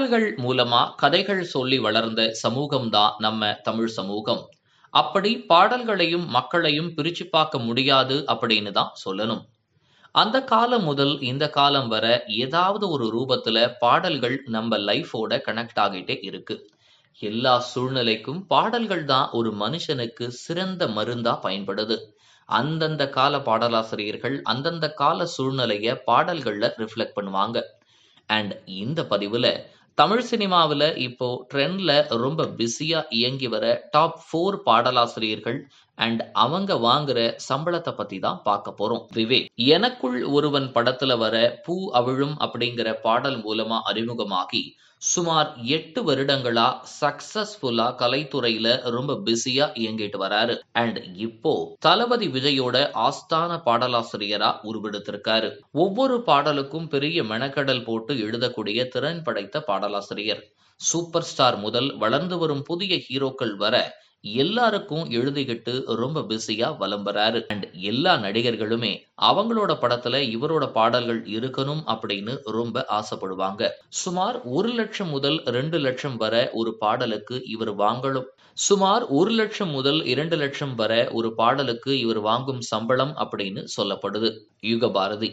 பாடல்கள் மூலமா கதைகள் சொல்லி வளர்ந்த சமூகம் தான் நம்ம தமிழ் சமூகம். அப்படி பாடல்களையும் மக்களையும் பிரிச்சு பார்க்க முடியாது அப்படின்னு தான் சொல்லணும். அந்த காலம் முதல் இந்த காலம் வர ஏதாவது ஒரு ரூபத்துல பாடல்கள் நம்ம லைஃபோட கனெக்ட் ஆகிட்டே இருக்கு. எல்லா சூழ்நிலைக்கும் பாடல்கள் தான் ஒரு மனுஷனுக்கு சிறந்த மருந்தா பயன்படுது. அந்தந்த கால பாடலாசிரியர்கள் அந்தந்த கால சூழ்நிலைய பாடல்கள்ல ரிஃப்ளெக்ட் பண்ணுவாங்க. அண்ட் இந்த பதிவுல தமிழ் சினிமாவுல இப்போ ட்ரெண்ட்ல ரொம்ப பிஸியா இயங்கி வர டாப் 4 பாடலாசிரியர்கள் அண்ட் அவங்க வாங்குற சம்பளத்தை பத்தி தான் பார்க்க போறோம். விவேக் எனக்குள் ஒருவன் படத்துல வர பூ அவிழும் அப்படிங்கிற பாடல் மூலமா அறிமுகமாகி சுமார் 8 வருடங்களா சக்சஸ்ஃபுல்லா கலைத்துறையில ரொம்ப பிஸியா இயங்கிட்டு வராரு. அண்ட் இப்போ தளபதி விஜயோட ஆஸ்தான பாடலாசிரியரா உருவெடுத்திருக்காரு. ஒவ்வொரு பாடலுக்கும் பெரிய மெனக்கடல் போட்டு எழுதக்கூடிய திறன் படைத்த பாடலாசிரியர். சூப்பர் ஸ்டார் முதல் வளர்ந்து வரும் புதிய ஹீரோக்கள் வர எல்லாருக்கும் எழுதிக்கிட்டு ரொம்ப பிஸியா வலம் வராரு. அண்ட் எல்லா நடிகர்களுமே அவங்களோட படத்துல இவரோட பாடல்கள் இருக்கணும் அப்படின்னு ரொம்ப ஆசைப்படுவாங்க. சுமார் 1 லட்சம் முதல் 2 லட்சம் வரை ஒரு பாடலுக்கு இவர் வாங்கலும் சுமார் 1 லட்சம் முதல் 2 லட்சம் வரை ஒரு பாடலுக்கு இவர் வாங்கும் சம்பளம் அப்படின்னு சொல்லப்படுது. யுகபாரதி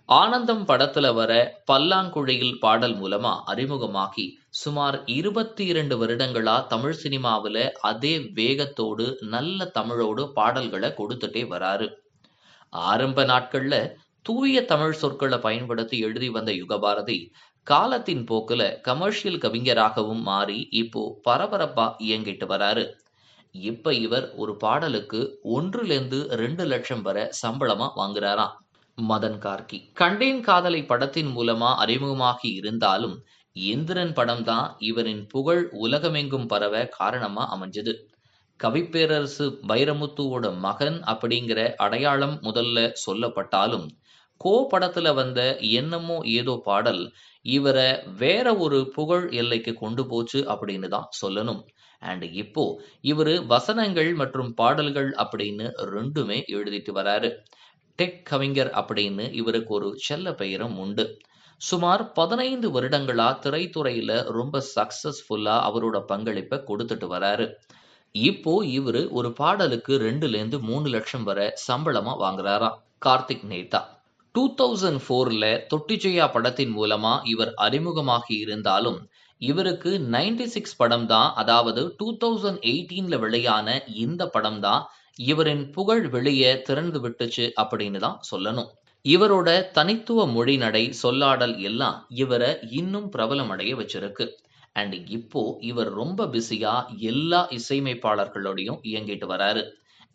ஆனந்தம் படத்துல வர பல்லாங்குழியில் பாடல் மூலமா அறிமுகமாகி சுமார் 22 வருடங்களா தமிழ் சினிமாவுல அதே வேகத்தோடு நல்ல தமிழோடு பாடல்களை கொடுத்துட்டே வராரு. ஆரம்ப நாட்கள்ல தூய தமிழ் சொற்களை பயன்படுத்தி எழுதி வந்த யுகபாரதி காலத்தின் போக்குல கமர்ஷியல் கவிஞராகவும் மாறி இப்போ பரபரப்பா இயங்கிட்டு வராரு. இப்ப இவர் ஒரு பாடலுக்கு 1 to 2 லட்சம் வரை சம்பளமா வாங்குறாராம். மதன் கார்கி கண்டேன் காதலை படத்தின் மூலமா அறிமுகமாகி இருந்தாலும் இந்திரன் படம் தான் இவரின் புகழ் உலகமெங்கும் பரவ காரணமா அமைஞ்சது. கவிப்பேரரசு வைரமுத்துவோட மகன் அப்படிங்கிற அடையாளம் முதல்ல சொல்லப்பட்டாலும் கோ படத்துல வந்த என்னமோ ஏதோ பாடல் இவரை வேற ஒரு புகழ் எல்லைக்கு கொண்டு போச்சு அப்படின்னு தான் சொல்லணும். அண்ட் இப்போ இவரு வசனங்கள் மற்றும் பாடல்கள் அப்படின்னு ரெண்டுமே எழுதிட்டு வராரு. டெக் கவிஞர் அப்படின்னு இவருக்கு ஒரு செல்ல பெயரும் உண்டு. சுமார் 15 வருடங்களா திரைத்துறையில ரொம்ப சக்சஸ்ஃபுல்லா அவரோட பங்களிப்பை கொடுத்துட்டு வராரு. இப்போ இவரு ஒரு பாடலுக்கு 2 to 3 லட்சம் வரை சம்பளமா வாங்குறாராம். கார்த்திக் நேதா 2004ல தொட்டிஜெயா படத்தின் மூலமா இவர் அறிமுகமாகி இருந்தாலும் இவருக்கு 96 படம் தான், அதாவது 2018ல வெளியான இந்த படம் தான் இவரின் புகழ் வெளியே திறந்து விட்டுச்சு அப்படின்னு தான் சொல்லணும். இவரோட தனித்துவ மொழி நடை சொல்லாடல் எல்லாம் இவரை இன்னும் பிரபலமடைய வச்சிருக்கு. அண்ட் இப்போ இவர் ரொம்ப பிஸியா எல்லா இசையமைப்பாளர்களோடையும் இயங்கிட்டு வராரு.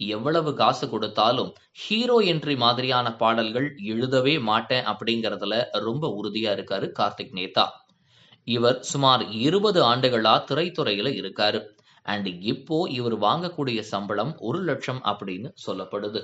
எவ்வளவு காசு கொடுத்தாலும் ஹீரோ என்ட்ரி மாதிரியான பாடல்கள் எழுதவே மாட்டேன் அப்படிங்கறதுல ரொம்ப உறுதியா இருக்காரு கார்த்திக் நேதா. இவர் சுமார் 20 ஆண்டுகளா திரைத்துறையில இருக்காரு. அண்ட் இப்போ இவர் வாங்கக்கூடிய சம்பளம் 1 லட்சம் அப்படின்னு சொல்லப்படுது.